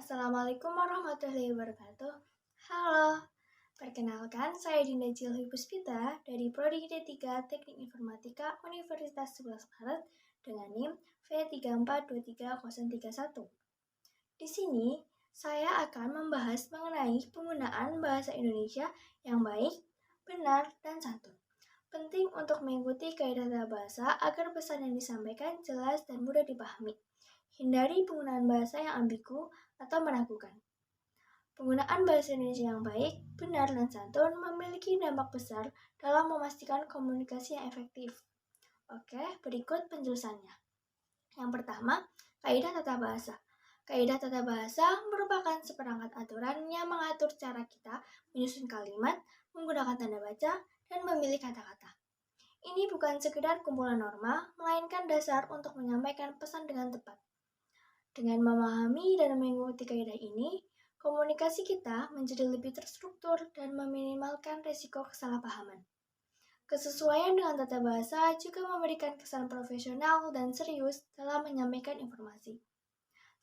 Assalamualaikum warahmatullahi wabarakatuh. Halo, perkenalkan saya Dinda Jilhi Puspita dari Prodi D3 Teknik Informatika Universitas 11 Maret dengan NIM V34230031. Di sini, saya akan membahas mengenai penggunaan bahasa Indonesia yang baik, benar, dan santun. Penting untuk mengikuti kaidah tata bahasa agar pesan yang disampaikan jelas dan mudah dipahami. Hindari penggunaan bahasa yang ambigu atau meragukan. Penggunaan bahasa Indonesia yang baik, benar, dan santun memiliki dampak besar dalam memastikan komunikasi yang efektif. Oke, berikut penjelasannya. Yang pertama, kaidah tata bahasa. Kaidah tata bahasa merupakan seperangkat aturan yang mengatur cara kita menyusun kalimat, menggunakan tanda baca, dan memilih kata-kata. Ini bukan sekedar kumpulan norma, melainkan dasar untuk menyampaikan pesan dengan tepat. Dengan memahami dan mengikuti kaidah ini, komunikasi kita menjadi lebih terstruktur dan meminimalkan risiko kesalahpahaman. Kesesuaian dengan tata bahasa juga memberikan kesan profesional dan serius dalam menyampaikan informasi.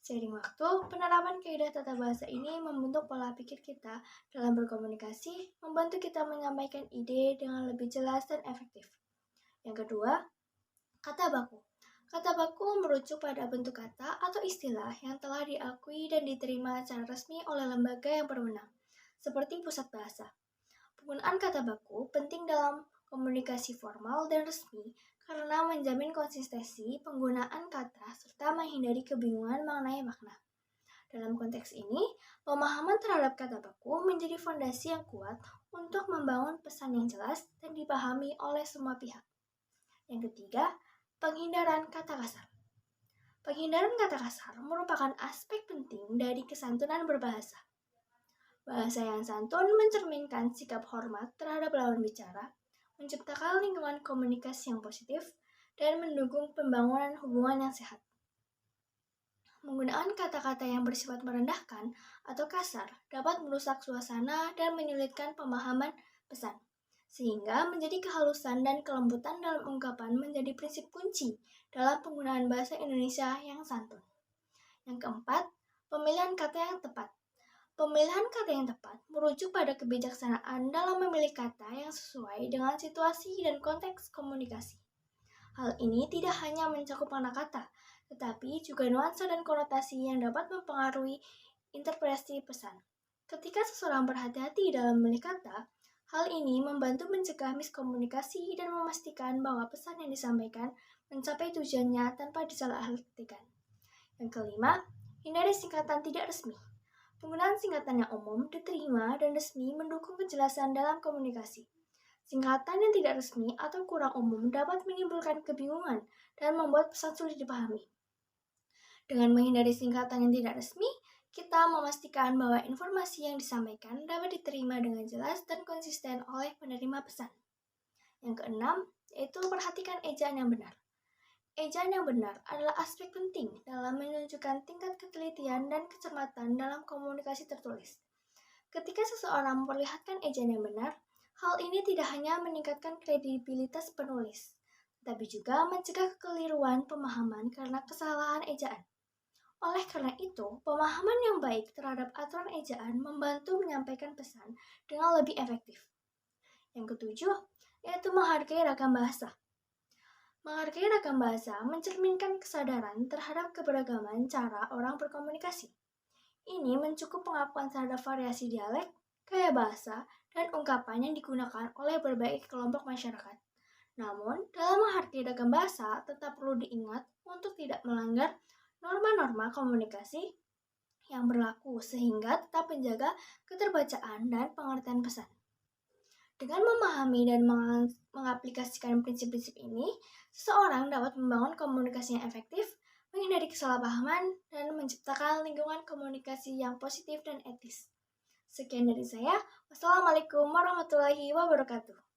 Seiring waktu, penerapan kaidah tata bahasa ini membentuk pola pikir kita dalam berkomunikasi, membantu kita menyampaikan ide dengan lebih jelas dan efektif. Yang kedua, kata baku. Kata baku merujuk pada bentuk kata atau istilah yang telah diakui dan diterima secara resmi oleh lembaga yang berwenang, seperti pusat bahasa. Penggunaan kata baku penting dalam komunikasi formal dan resmi karena menjamin konsistensi penggunaan kata serta menghindari kebingungan mengenai makna. Dalam konteks ini, pemahaman terhadap kata baku menjadi fondasi yang kuat untuk membangun pesan yang jelas dan dipahami oleh semua pihak. Yang ketiga, penghindaran kata kasar. Penghindaran kata kasar merupakan aspek penting dari kesantunan berbahasa. Bahasa yang santun mencerminkan sikap hormat terhadap lawan bicara, menciptakan lingkungan komunikasi yang positif, dan mendukung pembangunan hubungan yang sehat. Penggunaan kata-kata yang bersifat merendahkan atau kasar dapat merusak suasana dan menyulitkan pemahaman pesan, sehingga menjadi kehalusan dan kelembutan dalam ungkapan menjadi prinsip kunci dalam penggunaan bahasa Indonesia yang santun. Yang keempat, pemilihan kata yang tepat. Pemilihan kata yang tepat merujuk pada kebijaksanaan dalam memilih kata yang sesuai dengan situasi dan konteks komunikasi. Hal ini tidak hanya mencakup makna kata, tetapi juga nuansa dan konotasi yang dapat mempengaruhi interpretasi pesan. Ketika seseorang berhati-hati dalam memilih kata, hal ini membantu mencegah miskomunikasi dan memastikan bahwa pesan yang disampaikan mencapai tujuannya tanpa disalahartikan. Yang kelima, hindari singkatan tidak resmi. Penggunaan singkatan yang umum, diterima, dan resmi mendukung kejelasan dalam komunikasi. Singkatan yang tidak resmi atau kurang umum dapat menimbulkan kebingungan dan membuat pesan sulit dipahami. Dengan menghindari singkatan yang tidak resmi, kita memastikan bahwa informasi yang disampaikan dapat diterima dengan jelas dan konsisten oleh penerima pesan. Yang keenam, yaitu perhatikan ejaan yang benar. Ejaan yang benar adalah aspek penting dalam menunjukkan tingkat ketelitian dan kecermatan dalam komunikasi tertulis. Ketika seseorang memperlihatkan ejaan yang benar, hal ini tidak hanya meningkatkan kredibilitas penulis, tetapi juga mencegah kekeliruan pemahaman karena kesalahan ejaan. Oleh karena itu, pemahaman yang baik terhadap aturan ejaan membantu menyampaikan pesan dengan lebih efektif. Yang ketujuh, yaitu menghargai ragam bahasa. Menghargai ragam bahasa mencerminkan kesadaran terhadap keberagaman cara orang berkomunikasi. Ini mencakup pengakuan terhadap variasi dialek, gaya bahasa, dan ungkapan yang digunakan oleh berbagai kelompok masyarakat. Namun, dalam menghargai ragam bahasa tetap perlu diingat untuk tidak melanggar norma-norma komunikasi yang berlaku sehingga tetap menjaga keterbacaan dan pengertian pesan. Dengan memahami dan mengaplikasikan prinsip-prinsip ini, seseorang dapat membangun komunikasi yang efektif, menghindari kesalahpahaman, dan menciptakan lingkungan komunikasi yang positif dan etis. Sekian dari saya. Wassalamualaikum warahmatullahi wabarakatuh.